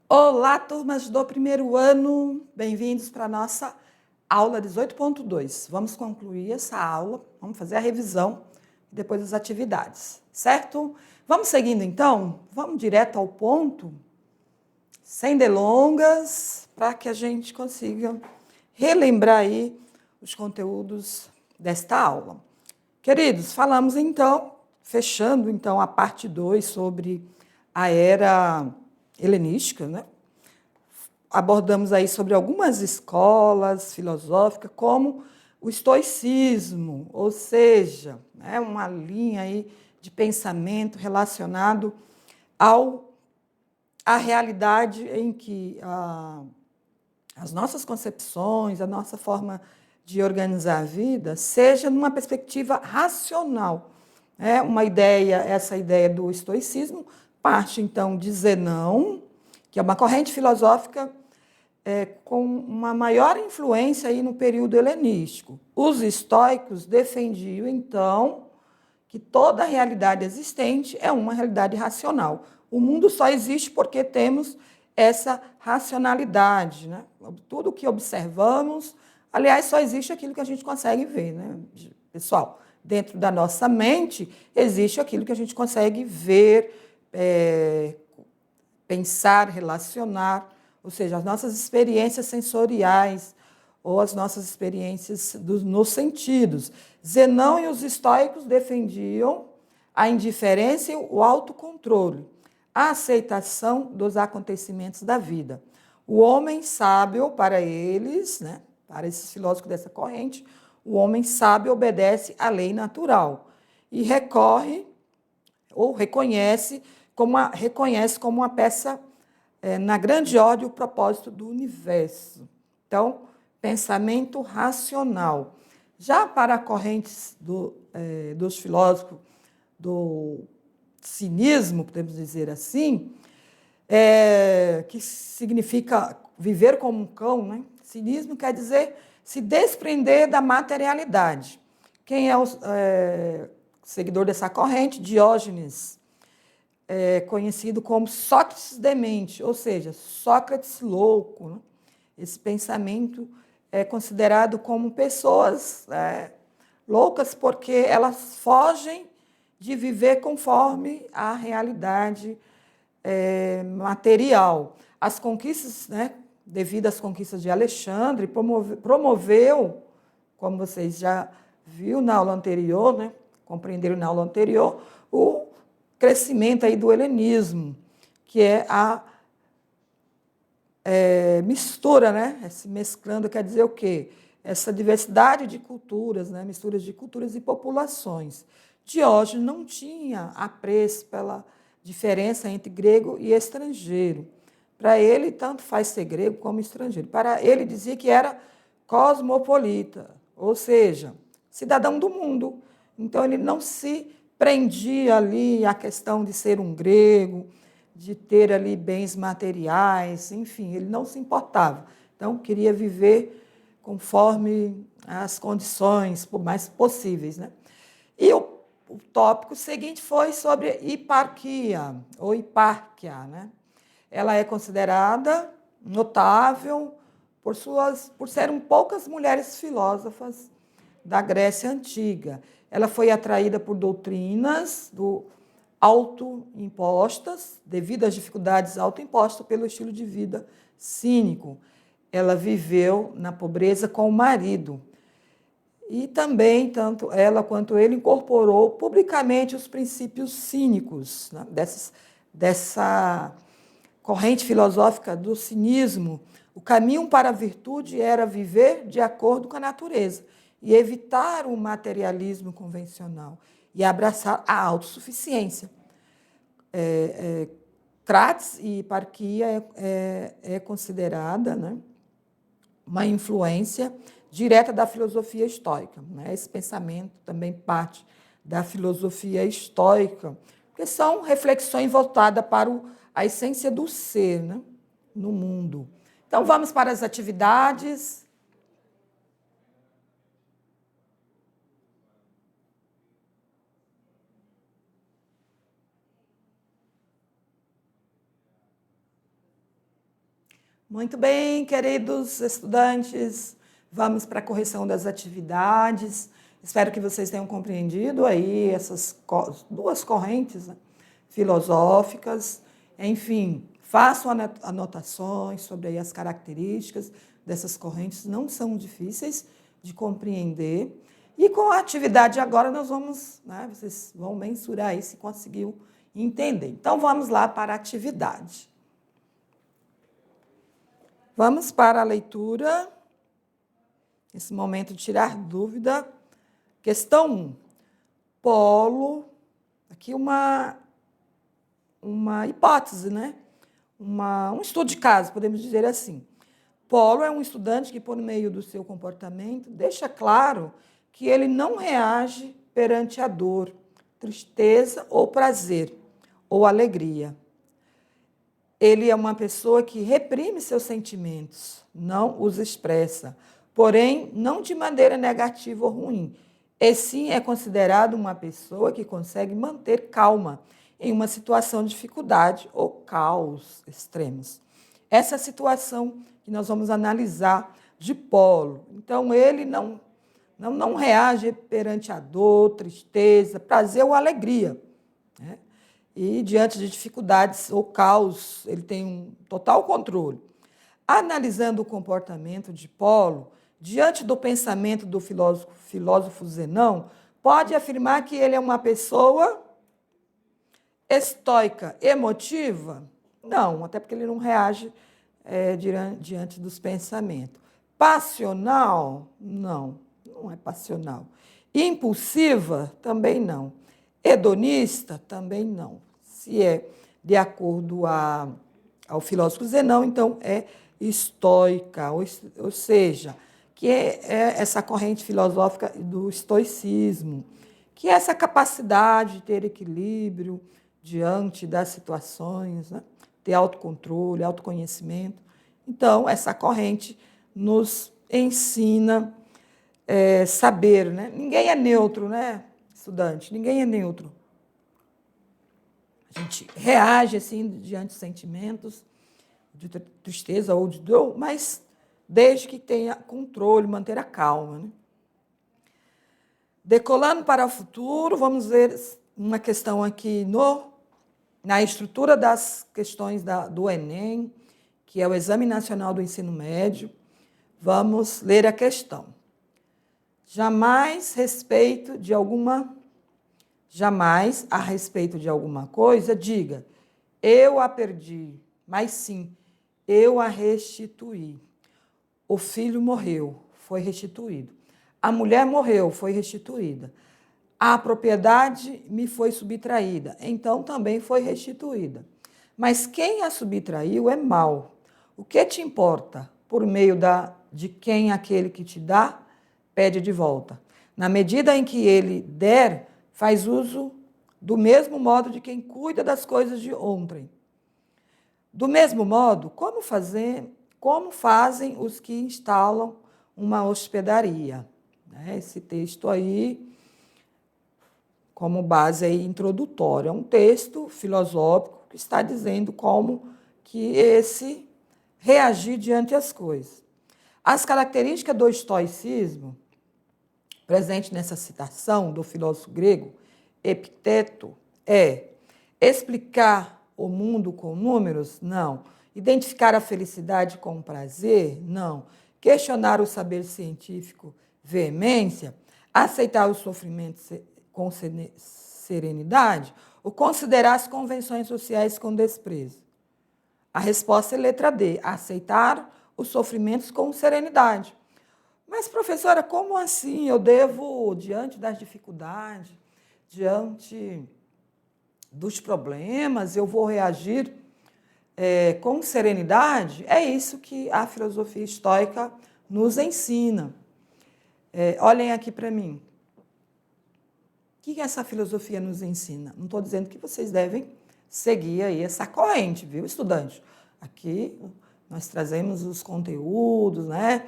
Olá, turmas do primeiro ano, bem-vindos para a nossa aula 18.2. Vamos concluir essa aula, vamos fazer a revisão e depois as atividades, certo? Vamos seguindo então? Vamos direto ao ponto, sem delongas, para que a gente consiga relembrar aí os conteúdos desta aula. Queridos, falamos então, fechando então a parte 2 sobre a era helenística, né? Abordamos aí sobre algumas escolas filosóficas, como o estoicismo, ou seja, né, uma linha aí de pensamento relacionado à realidade em que as nossas concepções, a nossa forma de organizar a vida, seja numa perspectiva racional. Essa ideia do estoicismo parte, então, de Zenão, que é uma corrente filosófica com uma maior influência aí no período helenístico. Os estoicos defendiam, então, que toda a realidade existente é uma realidade racional. O mundo só existe porque temos essa racionalidade, né? Tudo que observamos, aliás, só existe aquilo que a gente consegue ver, né? Pessoal, dentro da nossa mente existe aquilo que a gente consegue ver, pensar, relacionar, ou seja, as nossas experiências sensoriais ou as nossas experiências nos sentidos. Zenão e os estoicos defendiam a indiferença e o autocontrole, a aceitação dos acontecimentos da vida. O homem sábio, para eles, né, para esses filósofos dessa corrente, o homem sábio obedece à lei natural e recorre ou reconhece como uma peça na grande ordem o propósito do universo. Então, pensamento racional. Já para correntes dos filósofos do cinismo, podemos dizer assim, que significa viver como um cão, né? Cinismo quer dizer se desprender da materialidade. Quem é o seguidor dessa corrente? Diógenes, conhecido como Sócrates demente, ou seja, Sócrates louco. Né? Esse pensamento é considerado como pessoas loucas porque elas fogem de viver conforme a realidade material. As conquistas, né, devido às conquistas de Alexandre, promoveu, como vocês já viram na aula anterior, né, compreenderam na aula anterior, o crescimento aí do helenismo, que é a mistura, né? Esse mesclando quer dizer o quê? Essa diversidade de culturas, né? Misturas de culturas e populações. Diógenes não tinha apreço pela diferença entre grego e estrangeiro. Para ele, tanto faz ser grego como estrangeiro. Para ele, dizia que era cosmopolita, ou seja, cidadão do mundo. Então, ele não se prendia ali à questão de ser um grego, de ter ali bens materiais, enfim, ele não se importava. Então, queria viver conforme as condições mais possíveis. Né? E o tópico seguinte foi sobre hiparquia, ou hipárquia. Né? Ela é considerada notável por serem poucas mulheres filósofas da Grécia Antiga. Ela foi atraída por doutrinas autoimpostas, devido às dificuldades autoimpostas pelo estilo de vida cínico. Ela viveu na pobreza com o marido. E também, tanto ela quanto ele, incorporou publicamente os princípios cínicos, né, dessa corrente filosófica do cinismo. O caminho para a virtude era viver de acordo com a natureza e evitar o materialismo convencional e abraçar a autossuficiência. Crates e hiparquia é considerada, né, uma influência direta da filosofia estoica. Né? Esse pensamento também parte da filosofia estoica, porque são reflexões voltadas para a essência do ser, né, no mundo. Então, vamos para as atividades. Muito bem, queridos estudantes, vamos para a correção das atividades. Espero que vocês tenham compreendido aí essas duas correntes, né, filosóficas. Enfim, façam anotações sobre aí as características dessas correntes, não são difíceis de compreender. E com a atividade agora nós vamos, né, vocês vão mensurar aí se conseguiu entender. Então vamos lá para a atividade. Vamos para a leitura, esse momento de tirar dúvida. Questão 1. Polo, aqui uma hipótese, né? Um estudo de caso, podemos dizer assim. Polo é um estudante que, por meio do seu comportamento, deixa claro que ele não reage perante a dor, tristeza ou prazer, ou alegria. Ele é uma pessoa que reprime seus sentimentos, não os expressa, porém, não de maneira negativa ou ruim. E sim é considerado uma pessoa que consegue manter calma em uma situação de dificuldade ou caos extremos. Essa é a situação que nós vamos analisar de Polo. Então, ele não reage perante a dor, tristeza, prazer ou alegria, né? E, diante de dificuldades ou caos, ele tem um total controle. Analisando o comportamento de Polo, diante do pensamento do filósofo Zenão, pode afirmar que ele é uma pessoa estoica, emotiva? Não, até porque ele não reage diante dos pensamentos. Passional? Não é passional. Impulsiva? Também não. Hedonista? Também não. Se é de acordo ao filósofo Zenão, então é estoica, ou seja, que é essa corrente filosófica do estoicismo, que é essa capacidade de ter equilíbrio diante das situações, né? Ter autocontrole, autoconhecimento. Então, essa corrente nos ensina saber, né? Ninguém é neutro, né, estudante? Ninguém é neutro. A gente reage assim diante de sentimentos de tristeza ou de dor, mas desde que tenha controle, manter a calma, né? Decolando para o futuro, vamos ver uma questão aqui na estrutura das questões do Enem, que é o Exame Nacional do Ensino Médio. Vamos ler a questão. Jamais a respeito de alguma coisa, diga, eu a perdi, mas sim, eu a restituí. O filho morreu, foi restituído. A mulher morreu, foi restituída. A propriedade me foi subtraída, então também foi restituída. Mas quem a subtraiu é mau. O que te importa? Por meio de quem aquele que te dá, pede de volta. Na medida em que ele der, faz uso do mesmo modo de quem cuida das coisas de ontem. Do mesmo modo, como fazem os que instalam uma hospedaria? Esse texto aí, como base aí introdutória, é um texto filosófico que está dizendo como que esse reagir diante das coisas. As características do estoicismo, presente nessa citação do filósofo grego Epicteto, é explicar o mundo com números? Não. Identificar a felicidade com prazer? Não. Questionar o saber científico? Veemência? Aceitar os sofrimentos com serenidade? Ou considerar as convenções sociais com desprezo? A resposta é letra D, aceitar os sofrimentos com serenidade. Mas, professora, como assim eu devo, diante das dificuldades, diante dos problemas, eu vou reagir com serenidade? É isso que a filosofia estoica nos ensina. Olhem aqui para mim. O que essa filosofia nos ensina? Não estou dizendo que vocês devem seguir aí essa corrente, viu, estudante? Aqui nós trazemos os conteúdos, né?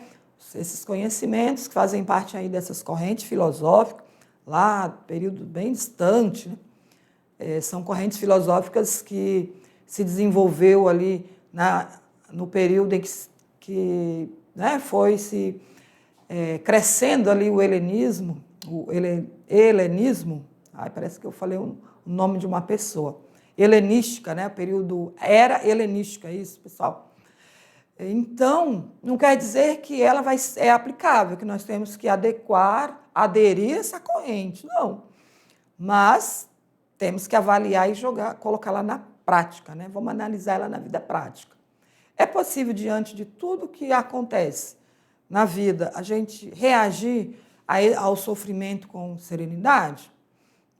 Esses conhecimentos que fazem parte aí dessas correntes filosóficas, lá, período bem distante, né? São correntes filosóficas que se desenvolveu ali no período em que né, foi se crescendo ali o helenismo, parece que eu falei o nome de uma pessoa, helenística, né, período era helenística, é isso, pessoal. Então, não quer dizer que ela é aplicável, que nós temos que aderir a essa corrente, não. Mas temos que avaliar e colocá-la na prática, né? Vamos analisar ela na vida prática. É possível, diante de tudo que acontece na vida, a gente reagir ao sofrimento com serenidade?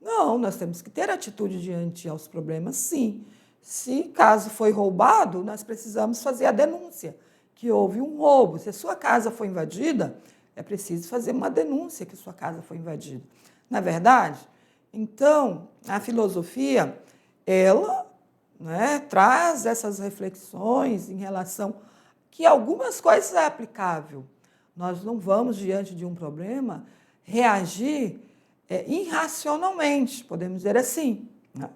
Não, nós temos que ter atitude diante aos problemas, sim. Se caso foi roubado, nós precisamos fazer a denúncia que houve um roubo. Se a sua casa foi invadida, é preciso fazer uma denúncia que sua casa foi invadida. Não é verdade? Então, a filosofia, ela traz essas reflexões em relação que algumas coisas é aplicável. Nós não vamos, diante de um problema, reagir irracionalmente, podemos dizer assim. Né?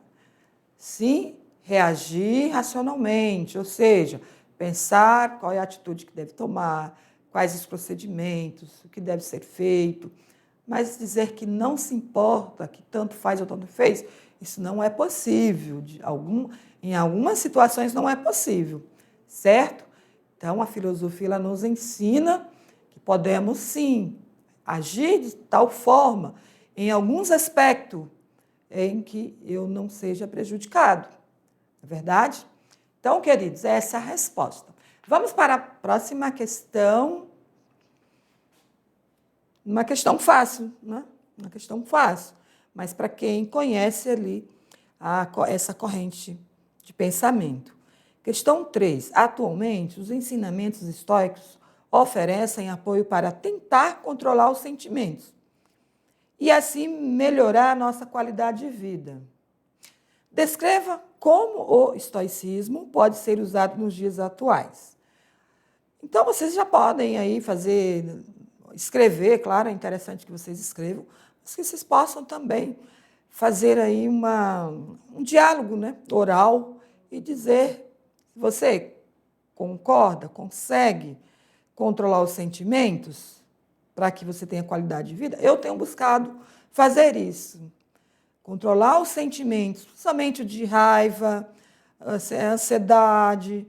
Sim, reagir racionalmente, ou seja, pensar qual é a atitude que deve tomar, quais os procedimentos, o que deve ser feito, mas dizer que não se importa, que tanto faz ou tanto fez, isso não é possível. Em algumas situações não é possível, certo? Então, a filosofia ela nos ensina que podemos, sim, agir de tal forma, em alguns aspectos, em que eu não seja prejudicado. Não é verdade? Então, queridos, essa é a resposta. Vamos para a próxima questão. Uma questão fácil, né? Uma questão fácil, mas para quem conhece ali essa corrente de pensamento. Questão 3. Atualmente, os ensinamentos estoicos oferecem apoio para tentar controlar os sentimentos e assim melhorar a nossa qualidade de vida. Descreva como o estoicismo pode ser usado nos dias atuais. Então, vocês já podem aí escrever, claro, é interessante que vocês escrevam, mas que vocês possam também fazer aí um diálogo, né, oral e dizer se você concorda, consegue controlar os sentimentos para que você tenha qualidade de vida. Eu tenho buscado fazer isso, controlar os sentimentos, principalmente de raiva, ansiedade,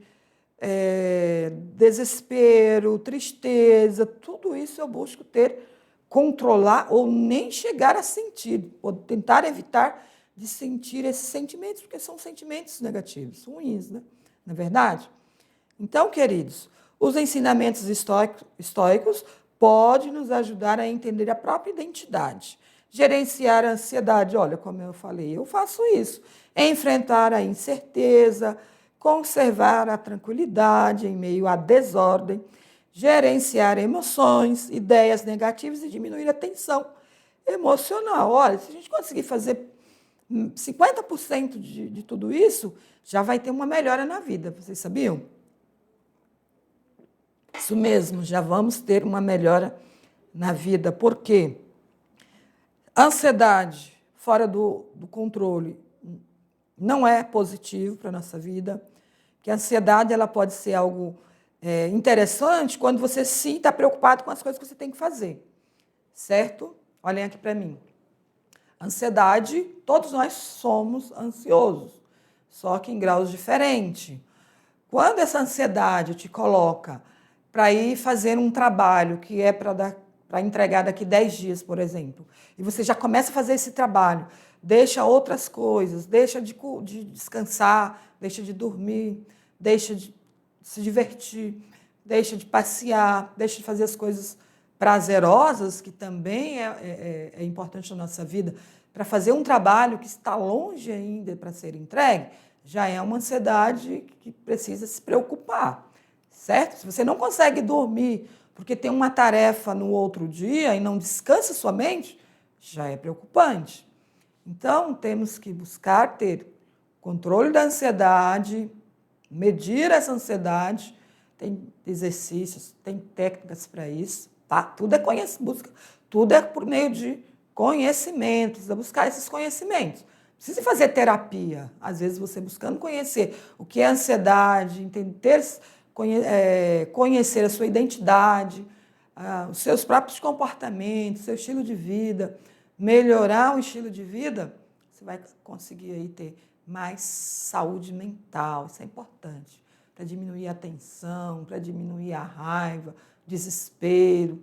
desespero, tristeza, tudo isso eu busco controlar ou nem chegar a sentir, ou tentar evitar de sentir esses sentimentos, porque são sentimentos negativos, ruins, né? Não é verdade? Então, queridos, os ensinamentos estoicos podem nos ajudar a entender a própria identidade, gerenciar a ansiedade. Olha, como eu falei, eu faço isso. Enfrentar a incerteza, conservar a tranquilidade em meio à desordem, gerenciar emoções, ideias negativas e diminuir a tensão emocional. Olha, se a gente conseguir fazer 50% de tudo isso, já vai ter uma melhora na vida. Vocês sabiam? Isso mesmo, já vamos ter uma melhora na vida. Por quê? Ansiedade fora do controle não é positivo para a nossa vida, porque a ansiedade ela pode ser algo interessante quando você sim está preocupado com as coisas que você tem que fazer, certo? Olhem aqui para mim. Ansiedade, todos nós somos ansiosos, só que em graus diferentes. Quando essa ansiedade te coloca para ir fazer um trabalho que é para entregar daqui 10 dias, por exemplo, e você já começa a fazer esse trabalho, deixa outras coisas, deixa de descansar, deixa de dormir, deixa de se divertir, deixa de passear, deixa de fazer as coisas prazerosas, que também é importante na nossa vida, para fazer um trabalho que está longe ainda para ser entregue, já é uma ansiedade que precisa se preocupar, certo? Se você não consegue dormir porque tem uma tarefa no outro dia e não descansa sua mente, já é preocupante. Então, temos que buscar ter controle da ansiedade, medir essa ansiedade, tem exercícios, tem técnicas para isso, tá? Tudo é por meio de conhecimentos, é buscar esses conhecimentos. Precisa fazer terapia, às vezes você buscando conhecer o que é ansiedade, conhecer a sua identidade, os seus próprios comportamentos, seu estilo de vida, melhorar o estilo de vida, você vai conseguir aí ter mais saúde mental. Isso é importante para diminuir a tensão, para diminuir a raiva, desespero.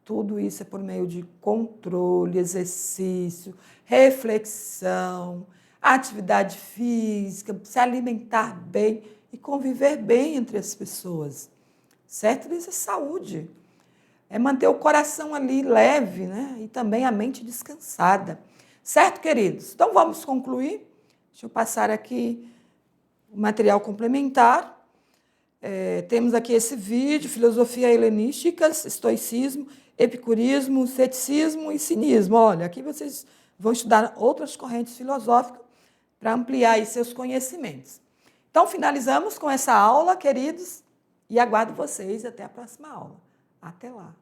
Tudo isso é por meio de controle, exercício, reflexão, atividade física, se alimentar bem e conviver bem entre as pessoas. Certo? Isso é saúde. É manter o coração ali leve, né? E também a mente descansada. Certo, queridos? Então vamos concluir. Deixa eu passar aqui o material complementar. Temos aqui esse vídeo, filosofia helenística, estoicismo, epicurismo, ceticismo e cinismo. Olha, aqui vocês vão estudar outras correntes filosóficas para ampliar aí seus conhecimentos. Então, finalizamos com essa aula, queridos, e aguardo vocês até a próxima aula. Até lá!